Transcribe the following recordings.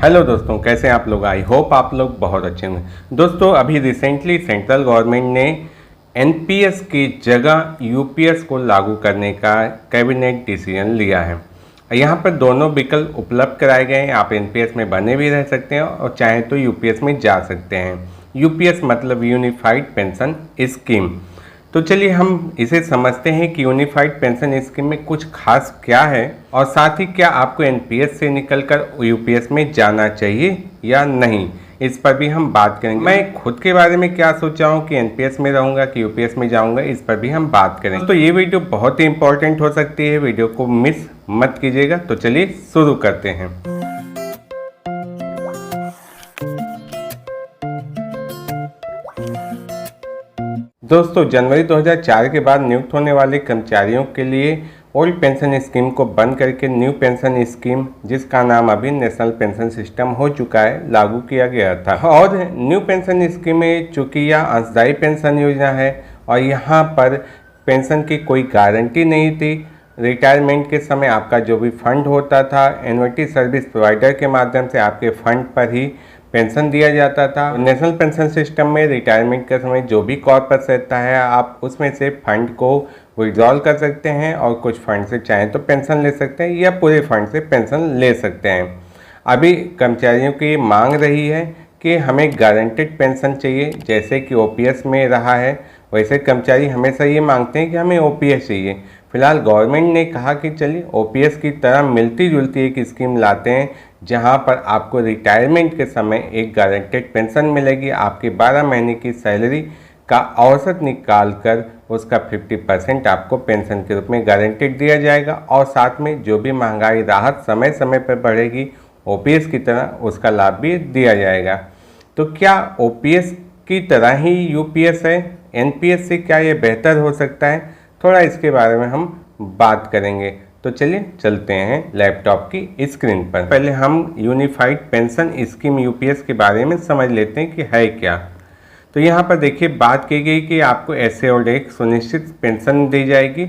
Hello दोस्तों, कैसे हैं आप लोग। आई होप आप लोग बहुत अच्छे होंगे। दोस्तों, अभी रिसेंटली सेंट्रल गवर्नमेंट ने एनपीएस की जगह यूपीएस को लागू करने का कैबिनेट डिसीजन लिया है। यहाँ पर दोनों विकल्प उपलब्ध कराए गए हैं। आप एनपीएस में बने भी रह सकते हैं और चाहें तो यूपीएस में जा सकते हैं। यूपीएस मतलब यूनिफाइड पेंशन स्कीम। तो चलिए हम इसे समझते हैं कि यूनिफाइड पेंशन स्कीम में कुछ खास क्या है और साथ ही क्या आपको एनपीएस से निकलकर यूपीएस में जाना चाहिए या नहीं, इस पर भी हम बात करेंगे। मैं खुद के बारे में क्या सोचा हूँ कि एनपीएस में रहूँगा कि यूपीएस में जाऊँगा, इस पर भी हम बात करेंगे। तो ये वीडियो बहुत ही इंपॉर्टेंट हो सकती है, वीडियो को मिस मत कीजिएगा। तो चलिए शुरू करते हैं। दोस्तों, जनवरी 2004 के बाद नियुक्त होने वाले कर्मचारियों के लिए ओल्ड पेंशन स्कीम को बंद करके न्यू पेंशन स्कीम, जिसका नाम अभी नेशनल पेंशन सिस्टम हो चुका है, लागू किया गया था। और न्यू पेंशन स्कीम में चूंकि यह अंशदायी पेंशन योजना है और यहाँ पर पेंशन की कोई गारंटी नहीं थी। रिटायरमेंट के समय आपका जो भी फंड होता था, एन्युटी सर्विस प्रोवाइडर के माध्यम से आपके फंड पर ही पेंशन दिया जाता था। नेशनल पेंशन सिस्टम में रिटायरमेंट के समय जो भी कॉर्पस रहता है, आप उसमें से फंड को विड्रॉल कर सकते हैं और कुछ फंड से चाहें तो पेंशन ले सकते हैं या पूरे फंड से पेंशन ले सकते हैं। अभी कर्मचारियों की मांग रही है कि हमें गारंटेड पेंशन चाहिए, जैसे कि ओपीएस में रहा है वैसे कर्मचारी हमेशा ये मांगते हैं कि हमें ओपीएस चाहिए। फिलहाल गवर्नमेंट ने कहा कि चलिए ओपीएस की तरह मिलती जुलती एक स्कीम लाते हैं, जहां पर आपको रिटायरमेंट के समय एक गारंटेड पेंशन मिलेगी। आपकी 12 महीने की सैलरी का औसत निकाल कर उसका 50% आपको पेंशन के रूप में गारंटेड दिया जाएगा और साथ में जो भी महंगाई राहत समय समय पर बढ़ेगी, ओपीएस की तरह उसका लाभ भी दिया जाएगा। तो क्या ओपीएस की तरह ही यूपीएस है? एनपीएस से क्या ये बेहतर हो सकता है? थोड़ा इसके बारे में हम बात करेंगे। तो चलिए चलते हैं लैपटॉप की स्क्रीन पर। पहले हम यूनिफाइड पेंशन स्कीम यूपीएस के बारे में समझ लेते हैं कि है क्या। तो यहाँ पर देखिए बात की गई कि आपको ऐसे और एक सुनिश्चित पेंशन दी जाएगी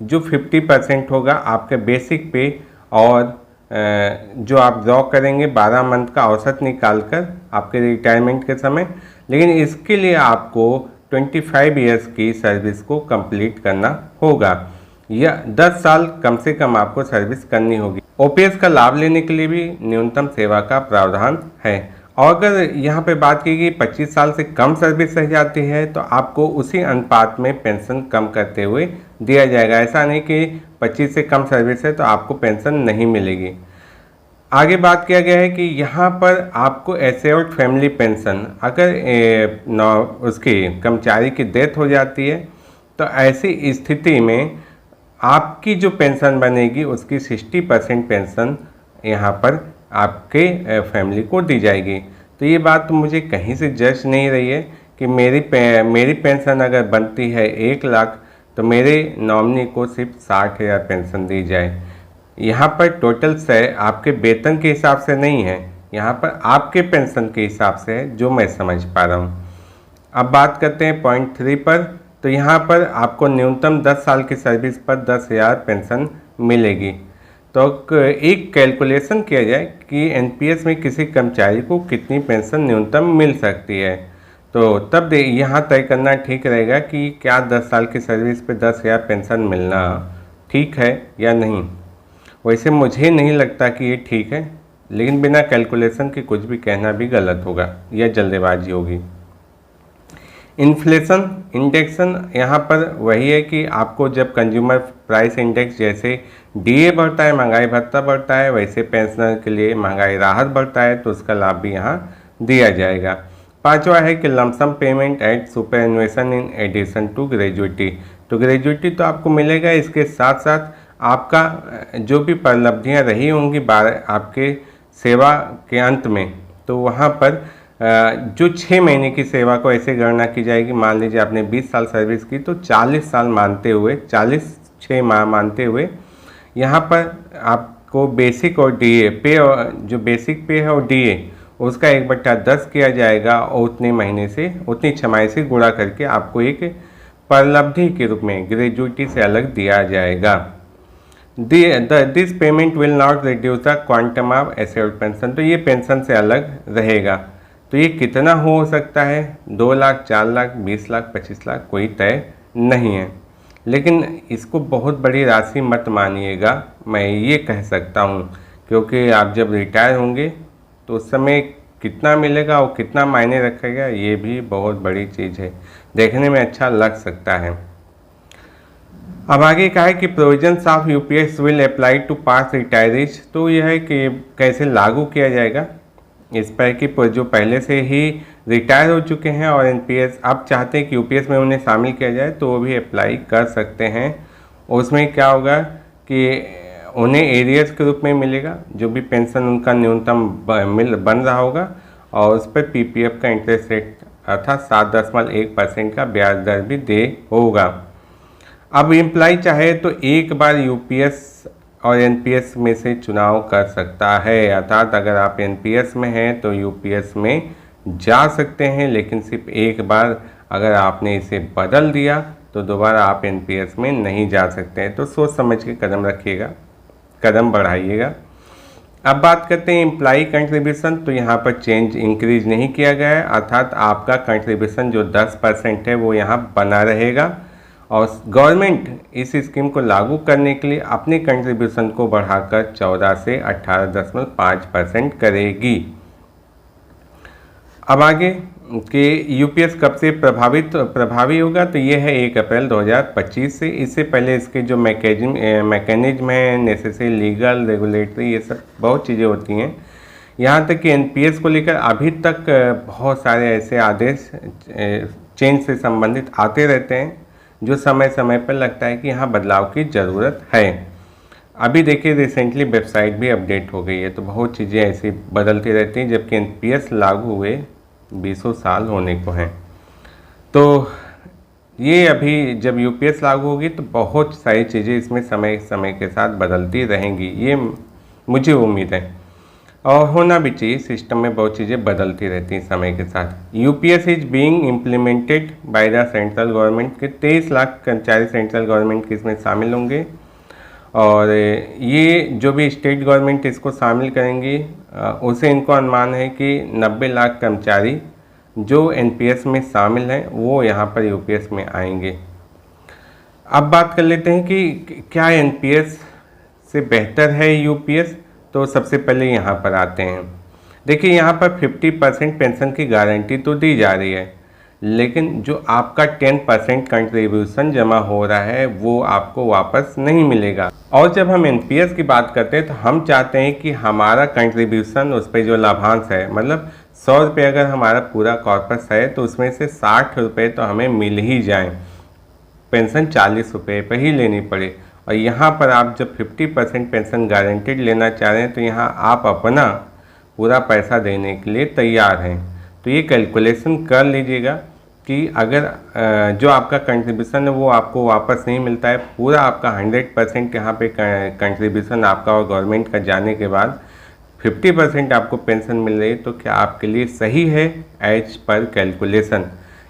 जो 50% होगा आपके बेसिक पे और जो आप ड्रॉ करेंगे 12 मंथ का औसत निकाल कर आपके रिटायरमेंट के समय। लेकिन इसके लिए आपको 25 ईयर्स की सर्विस को कंप्लीट करना होगा या 10 साल कम से कम आपको सर्विस करनी होगी। ओपीएस का लाभ लेने के लिए भी न्यूनतम सेवा का प्रावधान है। और अगर यहाँ पे बात की गई 25 साल से कम सर्विस रह जाती है तो आपको उसी अनुपात में पेंशन कम करते हुए दिया जाएगा। ऐसा नहीं कि 25 से कम सर्विस है तो आपको पेंशन नहीं मिलेगी। आगे बात किया गया है कि यहाँ पर आपको एश्योर्ड फैमिली पेंशन, अगर उसकी कर्मचारी की डेथ हो जाती है तो ऐसी स्थिति में आपकी जो पेंशन बनेगी उसकी 60% पेंशन यहाँ पर आपके फैमिली को दी जाएगी। तो ये बात तो मुझे कहीं से जज नहीं रही है कि मेरी पेंशन अगर बनती है 1 लाख तो मेरे नॉमिनी को सिर्फ 60,000 पेंशन दी जाए। यहाँ पर टोटल से आपके वेतन के हिसाब से नहीं है, यहाँ पर आपके पेंशन के हिसाब से है, जो मैं समझ पा रहा हूँ। अब बात करते हैं पॉइंट 3 पर। तो यहाँ पर आपको न्यूनतम 10 साल की सर्विस पर 10,000 पेंशन मिलेगी। तो एक कैलकुलेशन किया जाए कि एनपीएस में किसी कर्मचारी को कितनी पेंशन न्यूनतम मिल सकती है, तो तब यहाँ तय करना ठीक रहेगा कि क्या 10 साल की सर्विस पर 10,000 पेंशन मिलना ठीक है या नहीं। वैसे मुझे नहीं लगता कि ये ठीक है, लेकिन बिना कैलकुलेशन के कुछ भी कहना भी गलत होगा या जल्दबाजी होगी। इन्फ्लेशन इंडेक्सन यहाँ पर वही है कि आपको जब कंज्यूमर प्राइस इंडेक्स जैसे डीए बढ़ता है, महंगाई भत्ता बढ़ता है, वैसे पेंशनर के लिए महंगाई राहत बढ़ता है तो उसका लाभ भी यहाँ दिया जाएगा। 5वां है कि lump sum payment at superannuation in addition to gratuity. तो ग्रेजुएटी तो आपको मिलेगा, इसके साथ साथ आपका जो भी उपलब्धियाँ रही होंगी आपके सेवा के अंत में, तो वहाँ पर जो 6 महीने की सेवा को ऐसे गणना की जाएगी। मान लीजिए आपने 20 साल सर्विस की तो 40 साल मानते हुए 6 माह मानते हुए यहाँ पर आपको बेसिक और डीए पे, जो बेसिक पे है और डीए उसका 1/10 किया जाएगा और उतनी छमाही से गुणा करके आपको एक उपलब्धि के रूप में ग्रेजुएटी से अलग दिया जाएगा। This payment will not reduce the quantum of asset pension. तो ये पेंशन से अलग रहेगा। तो ये कितना हो सकता है, 2 लाख, 4 लाख, 20 लाख, 25 लाख, कोई तय नहीं है। लेकिन इसको बहुत बड़ी राशि मत मानिएगा, मैं ये कह सकता हूँ, क्योंकि आप जब रिटायर होंगे तो उस समय कितना मिलेगा और कितना मायने रखेगा, ये भी बहुत बड़ी चीज़ है। देखने में अच्छा लग सकता है। अब आगे कहा है कि provisions of UPS will apply to past retirees. तो यह है कि कैसे लागू किया जाएगा इस पर कि जो पहले से ही रिटायर हो चुके हैं और एनपीएस अब चाहते हैं कि यूपीएस में उन्हें शामिल किया जाए, तो वो भी अप्लाई कर सकते हैं। उसमें क्या होगा कि उन्हें एरियर्स के रूप में मिलेगा, जो भी पेंशन उनका न्यूनतम बन रहा होगा, और उस पर पीपीएफ का इंटरेस्ट रेट अर्थात 7.1% का ब्याज दर भी दे होगा। अब एम्प्लॉय चाहे तो एक बार यूपीएस और एनपीएस में से चुनाव कर सकता है, अर्थात अगर आप एनपीएस में हैं तो यूपीएस में जा सकते हैं, लेकिन सिर्फ एक बार अगर आपने इसे बदल दिया तो दोबारा आप एनपीएस में नहीं जा सकते हैं। तो सोच समझ के कदम रखिएगा, कदम बढ़ाइएगा। अब बात करते हैं एम्प्लॉय कंट्रीब्यूशन। तो यहाँ पर चेंज इंक्रीज नहीं किया गया है, अर्थात आपका कंट्रीब्यूशन जो 10% है वो यहाँ बना रहेगा, और गवर्नमेंट इस स्कीम को लागू करने के लिए अपने कंट्रीब्यूशन को बढ़ाकर 14 से 18.5% करेगी। अब आगे कि यूपीएस कब से प्रभावी होगा, तो ये है 1 अप्रैल 2025 से। इससे पहले इसके जो मैकेनिज्म है, नेसेसरी लीगल रेगुलेटरी, ये सब बहुत चीज़ें होती हैं। यहाँ तक कि एनपीएस को लेकर अभी तक बहुत सारे ऐसे आदेश चेंज से संबंधित आते रहते हैं, जो समय समय पर लगता है कि यहाँ बदलाव की ज़रूरत है। अभी देखिए रिसेंटली वेबसाइट भी अपडेट हो गई है, तो बहुत चीज़ें ऐसी बदलती रहती हैं, जबकि एनपीएस लागू हुए 20 साल होने को हैं। तो ये अभी जब यूपीएस लागू होगी तो बहुत सारी चीज़ें इसमें समय समय के साथ बदलती रहेंगी, ये मुझे उम्मीद है, और होना भी चाहिए। सिस्टम में बहुत चीज़ें बदलती रहती हैं समय के साथ। UPS is being implemented by the central government के 23 लाख कर्मचारी सेंट्रल गवर्नमेंट के इसमें शामिल होंगे, और ये जो भी स्टेट गवर्नमेंट इसको शामिल करेंगी उसे इनको अनुमान है कि 90 लाख कर्मचारी जो एनपीएस में शामिल हैं वो यहाँ पर यूपीएस में आएंगे। अब बात कर लेते हैं कि क्या एनपीएस से बेहतर है यूपीएस। तो सबसे पहले यहाँ पर आते हैं। देखिए यहाँ पर 50% पेंशन की गारंटी तो दी जा रही है, लेकिन जो आपका 10% कंट्रीब्यूशन जमा हो रहा है वो आपको वापस नहीं मिलेगा। और जब हम एनपीएस की बात करते हैं तो हम चाहते हैं कि हमारा कंट्रीब्यूशन, उस पर जो लाभांश है, मतलब 100 रुपये अगर हमारा पूरा कॉर्पस है तो उसमें से 60 रुपये तो हमें मिल ही जाएं, पेंशन 40 रुपये पर ही लेनी पड़े। और यहाँ पर आप जब 50% पेंशन गारंटेड लेना चाह रहे हैं तो यहाँ आप अपना पूरा पैसा देने के लिए तैयार हैं। तो ये कैलकुलेशन कर लीजिएगा कि अगर जो आपका कंट्रीब्यूशन है वो आपको वापस नहीं मिलता है, पूरा आपका 100% यहाँ पे कंट्रीब्यूशन आपका और गवर्नमेंट का जाने के बाद 50% आपको पेंशन मिल रही है, तो क्या आपके लिए सही है एज पर कैलकुलेशन।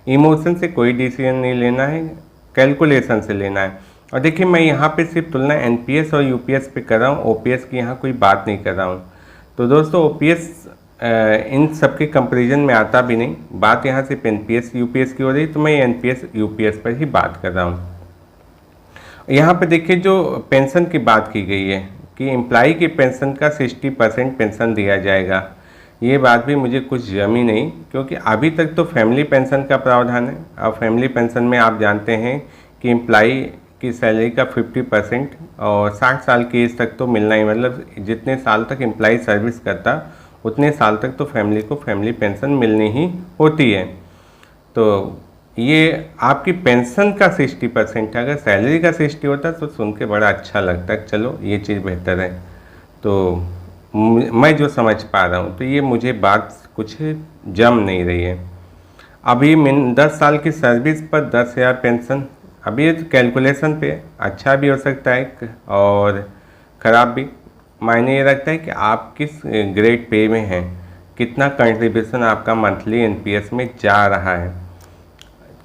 इमोशन से कोई डिसीजन नहीं लेना है, कैलकुलेशन से लेना है। और देखिए मैं यहाँ पे सिर्फ तुलना एनपीएस और यूपीएस पे कर रहा हूँ, ओपीएस की यहाँ कोई बात नहीं कर रहा हूँ। तो दोस्तों ओपीएस इन सब के कंपेरिजन में आता भी नहीं, बात यहाँ सिर्फ एनपीएस यूपीएस की हो रही, तो मैं एनपीएस यूपीएस पर ही बात कर रहा हूँ। यहाँ पे देखिए जो पेंशन की बात की गई है कि एम्प्लॉय की पेंशन का 60% पेंशन दिया जाएगा, ये बात भी मुझे कुछ जमी नहीं, क्योंकि अभी तक तो फैमिली पेंशन का प्रावधान है। और फैमिली पेंशन में आप जानते हैं कि एम्प्लॉय की सैलरी का 50% और 60 साल की एज तक तो मिलना ही, मतलब जितने साल तक एम्प्लॉय सर्विस करता उतने साल तक तो फैमिली को फैमिली पेंशन मिलनी ही होती है। तो ये आपकी पेंशन का 60% है, अगर सैलरी का 60 होता तो सुन के बड़ा अच्छा लगता है, चलो ये चीज़ बेहतर है। तो मैं जो समझ पा रहा हूँ तो ये मुझे बात कुछ जम नहीं रही है। अभी 10 साल की सर्विस पर 10,000 पेंशन, अभी कैलकुलेशन पे अच्छा भी हो सकता है और ख़राब भी। मायने ये रखता है कि आप किस ग्रेड पे में हैं, कितना कंट्रीब्यूशन आपका मंथली एनपीएस में जा रहा है,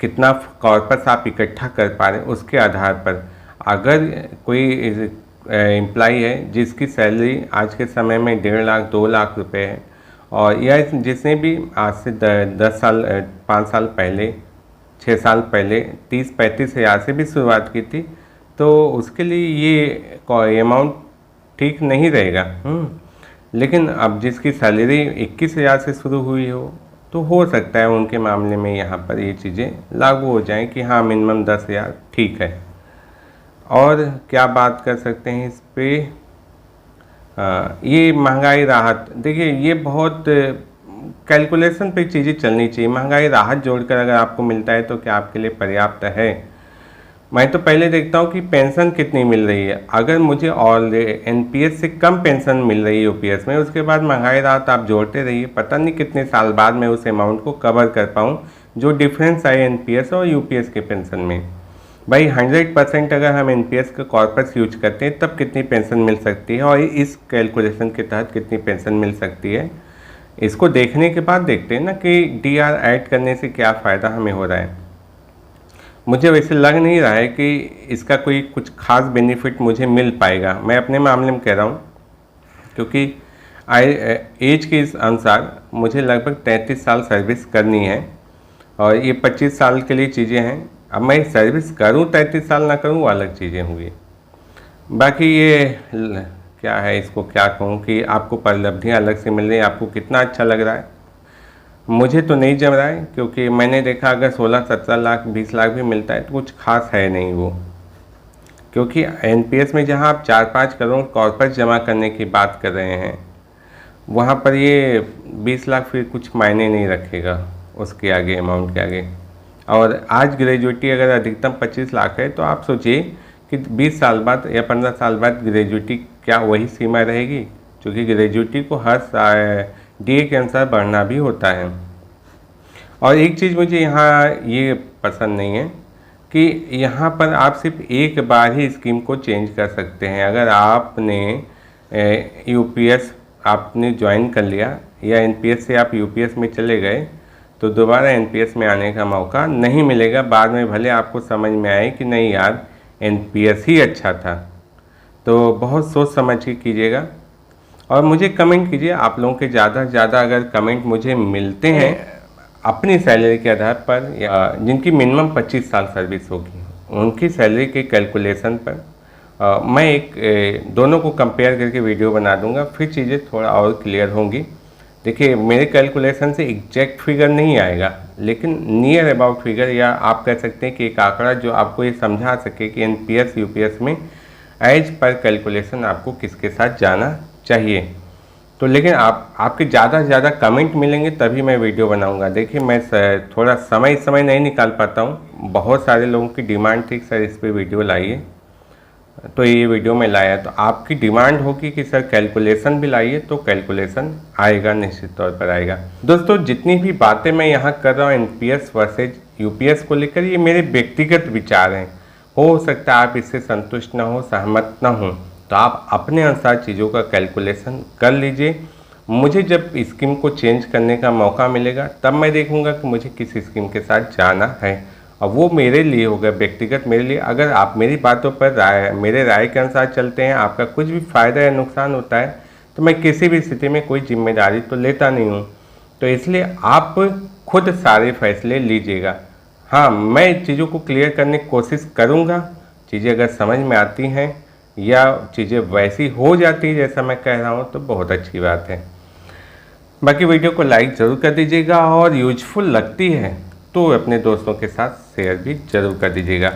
कितना कॉर्पस आप इकट्ठा कर पा रहे हैं, उसके आधार पर। अगर कोई एम्प्लॉई है जिसकी सैलरी आज के समय में 1.5 लाख 2 लाख रुपए है, और या जिसने भी आज से 10 साल 5 साल पहले 6 साल पहले 30-35 हज़ार से भी शुरुआत की थी, तो उसके लिए ये अमाउंट ठीक नहीं रहेगा। लेकिन अब जिसकी सैलरी 21 हज़ार से शुरू हुई तो हो सकता है उनके मामले में यहाँ पर ये चीज़ें लागू हो जाएं कि हाँ मिनिमम 10 हज़ार ठीक है। और क्या बात कर सकते हैं इस पे, ये महंगाई राहत, देखिए ये बहुत कैलकुलेशन पे चीज़ें चलनी चाहिए। महंगाई राहत जोड़कर अगर आपको मिलता है तो क्या आपके लिए पर्याप्त है? मैं तो पहले देखता हूँ कि पेंशन कितनी मिल रही है। अगर मुझे और एनपीएस से कम पेंशन मिल रही है यूपीएस में, उसके बाद महंगाई राहत आप जोड़ते रहिए, पता नहीं कितने साल बाद मैं उस अमाउंट को कवर कर पाऊँ जो डिफरेंस आए एनपीएस और यूपीएस के पेंशन में। भाई 100% अगर हम एनपीएस का कॉर्पस यूज करते हैं तब कितनी पेंशन मिल सकती है और इस कैलकुलेशन के तहत कितनी पेंशन मिल सकती है, इसको देखने के बाद देखते हैं ना कि डीआर ऐड करने से क्या फ़ायदा हमें हो रहा है। मुझे वैसे लग नहीं रहा है कि इसका कोई कुछ खास बेनिफिट मुझे मिल पाएगा, मैं अपने मामले में कह रहा हूँ, क्योंकि एज के इस अनुसार मुझे लगभग 33 साल सर्विस करनी है और ये 25 साल के लिए चीज़ें हैं। अब मैं सर्विस करूँ 33 साल ना करूँ वो अलग चीज़ें होंगी। बाकी ये क्या है, इसको क्या कहूँ कि आपको उपलब्धियाँ अलग से मिल रही हैं, आपको कितना अच्छा लग रहा है। मुझे तो नहीं जम रहा है, क्योंकि मैंने देखा अगर 16-17 लाख 20 लाख भी मिलता है तो कुछ खास है नहीं वो, क्योंकि एनपीएस में जहाँ आप 4-5 करोड़ कॉर्पस जमा करने की बात कर रहे हैं, वहाँ पर ये 20 लाख फिर कुछ मायने नहीं रखेगा उसके आगे, अमाउंट के आगे। और आज ग्रेजुएटी अगर अधिकतम 25 लाख है तो आप सोचिए कि 20 साल बाद या 15 साल बाद ग्रेजुएटी क्या वही सीमा रहेगी, क्योंकि ग्रेजुएटी को हर डीए के अनुसार बढ़ना भी होता है। और एक चीज़ मुझे यहाँ ये पसंद नहीं है कि यहाँ पर आप सिर्फ एक बार ही स्कीम को चेंज कर सकते हैं। अगर आपने यूपीएस आपने ज्वाइन कर लिया या एनपीएस से आप यूपीएस में चले गए तो दोबारा एनपीएस में आने का मौका नहीं मिलेगा। बाद में भले आपको समझ में आए कि नहीं यार एनपीएस ही अच्छा था। तो बहुत सोच समझ के कीजिएगा और मुझे कमेंट कीजिए। आप लोगों के ज़्यादा से ज़्यादा अगर कमेंट मुझे मिलते हैं अपनी सैलरी के आधार पर या जिनकी मिनिमम 25 साल सर्विस होगी उनकी सैलरी के कैलकुलेशन पर मैं दोनों को कंपेयर करके वीडियो बना दूंगा, फिर चीज़ें थोड़ा और क्लियर होंगी। देखिए मेरे कैलकुलेशन से एग्जैक्ट फिगर नहीं आएगा, लेकिन नियर अबाउट फिगर, या आप कह सकते हैं कि एक आंकड़ा जो आपको ये समझा सके कि एनपीएस यूपीएस में एज पर कैलकुलेशन आपको किसके साथ जाना चाहिए। तो लेकिन आपके ज़्यादा से ज़्यादा कमेंट मिलेंगे तभी मैं वीडियो बनाऊंगा। देखिए मैं थोड़ा समय नहीं निकाल पाता हूँ, बहुत सारे लोगों की डिमांड थी सर इस पर वीडियो लाइए, तो ये वीडियो में लाया। तो आपकी डिमांड होगी कि सर कैलकुलेशन भी लाइए, तो कैलकुलेशन आएगा, निश्चित तौर पर आएगा। दोस्तों जितनी भी बातें मैं यहाँ कर रहा हूँ एनपीएस वर्सेज यूपीएस को लेकर, ये मेरे व्यक्तिगत विचार हैं। हो सकता है आप इससे संतुष्ट ना हो, सहमत ना हो, तो आप अपने अनुसार चीज़ों का कैलकुलेशन कर लीजिए। मुझे जब स्कीम को चेंज करने का मौका मिलेगा तब मैं देखूंगा कि मुझे किस स्कीम के साथ जाना है, और वो मेरे लिए होगा, व्यक्तिगत मेरे लिए। अगर आप मेरी बातों पर मेरे राय के अनुसार चलते हैं, आपका कुछ भी फ़ायदा या नुकसान होता है, तो मैं किसी भी स्थिति में कोई जिम्मेदारी तो लेता नहीं हूँ। तो इसलिए आप खुद सारे फैसले लीजिएगा। हाँ, मैं चीज़ों को क्लियर करने की कोशिश करूँगा। चीज़ें अगर समझ में आती हैं या चीज़ें वैसी हो जाती है जैसा मैं कह रहा हूँ तो बहुत अच्छी बात है। बाकी वीडियो को लाइक ज़रूर कर दीजिएगा और यूजफुल लगती है तो अपने दोस्तों के साथ शेयर भी ज़रूर कर दीजिएगा।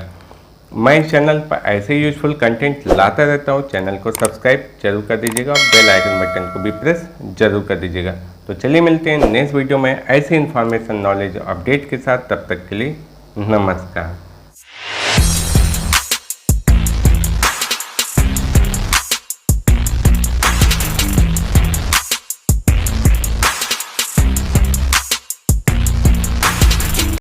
मैं इस चैनल पर ऐसे यूजफुल कंटेंट लाता रहता हूँ। चैनल को सब्सक्राइब जरूर कर दीजिएगा और बेल आइकन बटन को भी प्रेस जरूर कर दीजिएगा। तो चलिए मिलते हैं नेक्स्ट वीडियो में ऐसे इन्फॉर्मेशन, नॉलेज, अपडेट के साथ। तब तक के लिए नमस्कार।